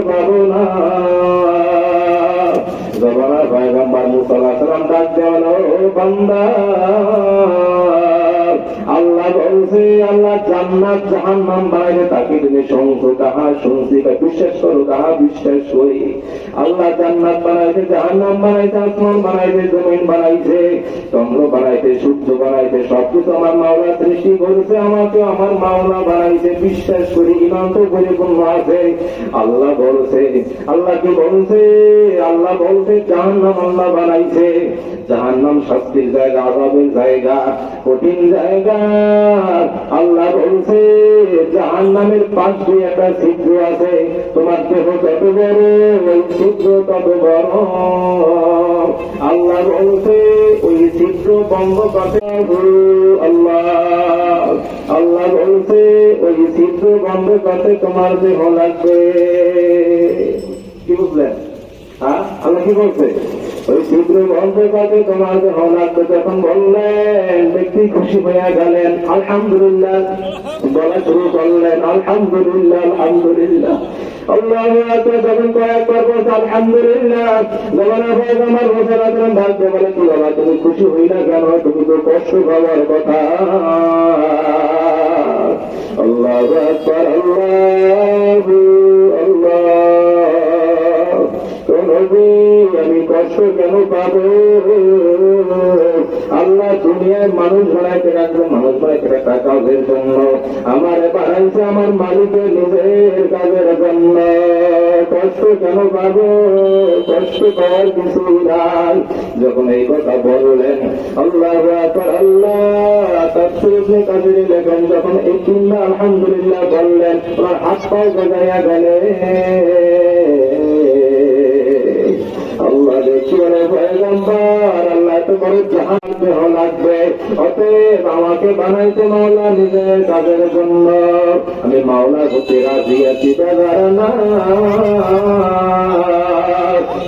পাবো না। জমানার পয়গম্বর মুসা আলাইহিস সালাম ডাক দেওয়াল, ও বান্দা, আল্লাহ বলছে, আল্লাহ জান্নাত জাহান্নাম বানাইছে, তাকে তুমি শুনছো, কাহা শুনছি, বিশ্বাস করো, কাহা বিশ্বাস করি। আল্লাহ জান্নাত বানাইছে, জাহান্নাম বানাইছে, আসমান বানাইছে, জমিন বানাইছে, চন্দ্র বানাইছে, সূর্য বানাইছে, সবকিছু আমার মাওলা সৃষ্টি করেছে, আমাকে আমার মাওলা বানাইছে, বিশ্বাস করি, ইমান তো পরিপূর্ণ আছে। আল্লাহ বলছে, আল্লাহ কি বলছে? আল্লাহ বলছে জাহান্নাম আল্লাহ বানাইছে, জাহান্নাম শাস্তির জায়গা, আযাবের জায়গা, কঠিন জায়গা। আল্লাহ বলছে জাহান্নামের পাশ দিয়ে একটা ছিদ্র আছে, তোমার দেহ যত বড় ওই ছিদ্র তত বড়। আল্লাহ বলছে ওই ছিদ্র বন্ধ করতে, আল্লাহ আল্লাহ বলছে ওই ছিদ্র বন্ধ করতে তোমার দেহ লাগবে। কি বুঝলেন? হ্যাঁ, আল্লাহ কি বলছে? ওই ছিদ্র বন্ধ করতে তোমার দেহ লাগবে। যখন বললেন, ব্যক্তি খুশি হয়ে গেলেন, আলহামদুলিল্লাহ বলা শুরু করলেন, আলহামদুলিল্লাহ আলহামদুলিল্লাহ। আল্লাহ যখন কয়েকবার বলছে আলহামদুলিল্লাহ, জমানা ভাই আমার রোজারাম ভাগ্য বলে, কি বাবা তুমি খুশি হই না কেন? তুমি তো কষ্ট পাওয়ার কথা। আল্লাহু আকবার, আল্লাহু আল্লাহ। আমি কষ্ট কেন পাবো? আল্লাহ দুনিয়ায় মানুষ বানাইতে রাখবে, মানুষ বানাইতে রাখা কাজের জন্য, আমার বানাইছে আমার মালিকের নিজের কাজের জন্য। কষ্ট কেন পাবো? কষ্ট পাওয়ার কিছু নাই। যখন এই কথা বললেন, আল্লাহু আকবার, আল্লাহ তাফসীরে কাজে লেখেন, যখন এই তিনটা আলহামদুলিল্লাহ বললেন, ওনার হাত পাও গজাইয়া গেলে। আল্লাহ দেখি বলে, পয়গম্বর, আল্লাহ তো বড় জাহান দেহ লাগবে, অতএব আমাকে বানাইতে মাওলা নিজের কাজের জন্য, আমি মাওলা হতে রাজি আছি, না।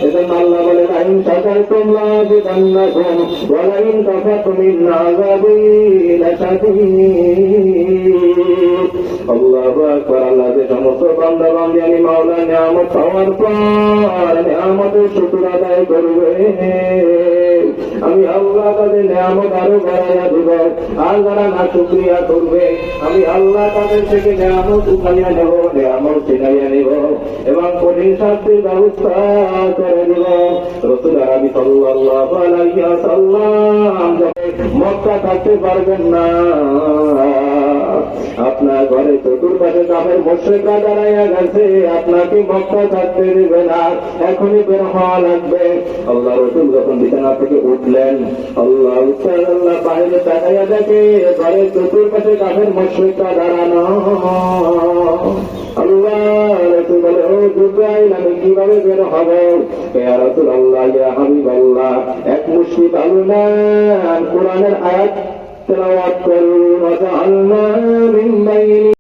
এজন্য আল্লাহ বলে, লাইন শাকারতুম লাযিদান্নাকুম ওয়া লাইন কাফারতুম ইন্না আযাবী লাশাদীদ। আল্লাহু আকবার। আল্লাহ যে সমস্ত বান্দা বান্দি আমি মাওলা নিয়ামত পাওয়ার পর নিয়ামতের শুকর আদায় করবে, আমি আল্লাহ তাদের নিয়ামত আরো বাড়াইয়া দিব। আর যারা না শুকরিয়া করবে, আমি আল্লাহ তাদের থেকে নিয়ামত উঠাইয়া নেব, নিয়ামত ছিনাইয়া নেব এবং কঠিন শাস্তির ব্যবস্থা করে দিব। রাসূল আরবি সাল্লাল্লাহু আলাইহি ওয়াসাল্লাম মক্কা থাকতে পারবেন না, আপনার ঘরে চতুর্পাশে কাফের মুশরিকরা দাঁড়াইয়া গেছে, আপনাকে মক্কা থাকতে দেবে না, এখনই বের হওয়া লাগবে। আল্লাহ রাসূল যখন বিছানা থেকে উঠলেন, আল্লাহ বাইরে তাকাইয়া দেখে ঘরে চতুর্পাশে কাফের মুশরিকরা দাঁড়ানো। আল্লাহ রাসূল বলে, ও জিবরাইল, আমি কিভাবে বের হব? ইয়া রাসূলুল্লাহ, ইয়া হাবিবাল্লাহ, এক মুশরিক আল্লাহ কোরআনের আয়াত তেলাওয়াত করুন, ওয়াজআলনা মিন বাইনি,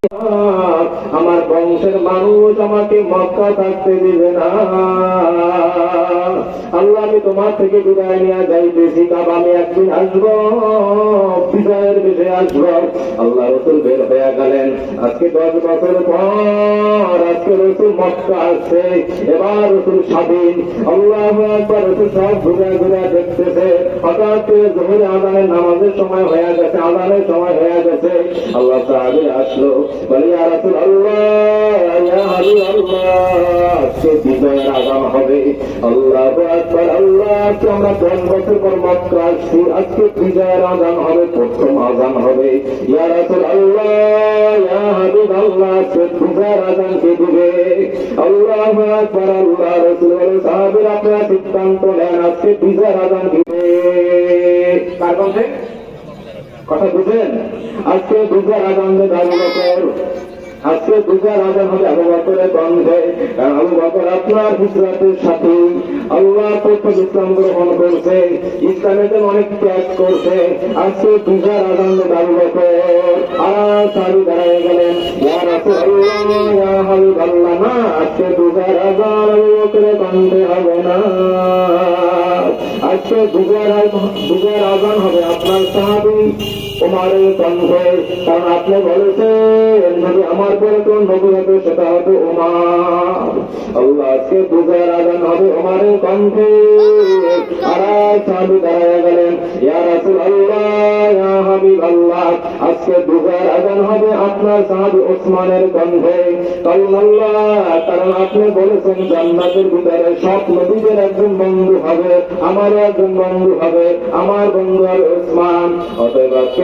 আমার বংশের মানুষ আমাকে মক্কা থাকতে দিবে না। আল্লাহ, আমি তোমার থেকে বিদায় নিয়ে যাইতেছি, কাবা আমি একদিন আসবো, বিদায়ের বিষয়ে আসবো। আল্লাহ রাসূল বের হয়ে গেলেন। আজকে 10 বছর পর আজকে রাসূল মক্কা আসছে, এবার রাসূল স্বাধীন। আল্লাহু আকবার। রাসূল সব ঘুরে ঘুরে দেখতেছে, হঠাৎ জোহর আযানের নামাজের সময় হয়ে গেছে, আযানের সময় হয়ে গেছে। আল্লাহ সাহাবী আসলো, বলে, ইয়া রাসূলুল্লাহ, ইয়া হাবিবাল্লাহ, আজকে বিজয়ের আযান হবে। আল্লাহু আকবার, আল্লাহ, আজকে আমরা 10 বছর পর মক্কা আসছি, আজকে বিজয়ের আযান হবে, প্রথম আযান হবে। ইয়া রাসূলুল্লাহ, ইয়া হাবিবাল্লাহ, আজকে বিজয়ের আযান কে দিবে? আল্লাহু আকবার। আল্লাহ রাসূল বলে, সাহাবীরা আপনারা সিদ্ধান্ত নেন, আজকে বিজয়ের আযান দিবে। কার কণ্ঠে? কথা বুঝেন? আজকে বিজয়ের আযান দেবে আবু বকর, আজকে বিজয়ের আযান হবে আবু বকরের কণ্ঠে, কারণ আবু বকর আপনার হিজরতের সাথী। আল্লাহ প্রথম ইসলাম গ্রহণ করছে, ইসলামের জন্য অনেক ত্যাগ করছে। আজকে বিজয়ের আযান দেবে আবু বকর। আর সাহাবী দাঁড়িয়ে গেলেন, ইয়া রাসূলুল্লাহ, ইয়া হাবিবাল্লাহ, না, আজকে বিজয়ের আযান আবু বকরের কণ্ঠে হবে না, আজকে দুপুরের আজান হবে আপনার সাহাবী ওমরের কণ্ঠে, কারণ আপনি বলেছেন নবী আমার পরে তো নবী হবে, সেটা হবে ওমর। আল্লাহ আজকে দুপুরের আজান হবে ওমরের কণ্ঠে। আর সাহাবী দাঁড়ায় গেলেন, ইয়া রাসূলুল্লাহ, ইয়া হাবিবাল্লাহ, আজকে দুপুরের আজান হবে আপনার সাহাবী ওসমানের কণ্ঠে। আল্লাহ, কারণ আপনি বলেছেন জান্নাতের ভিতরে সব নবীদের একজন বন্ধু হবে, আমারও একজন বন্ধু হবে, আমার বন্ধু হবে ওসমান। অতএব আজকে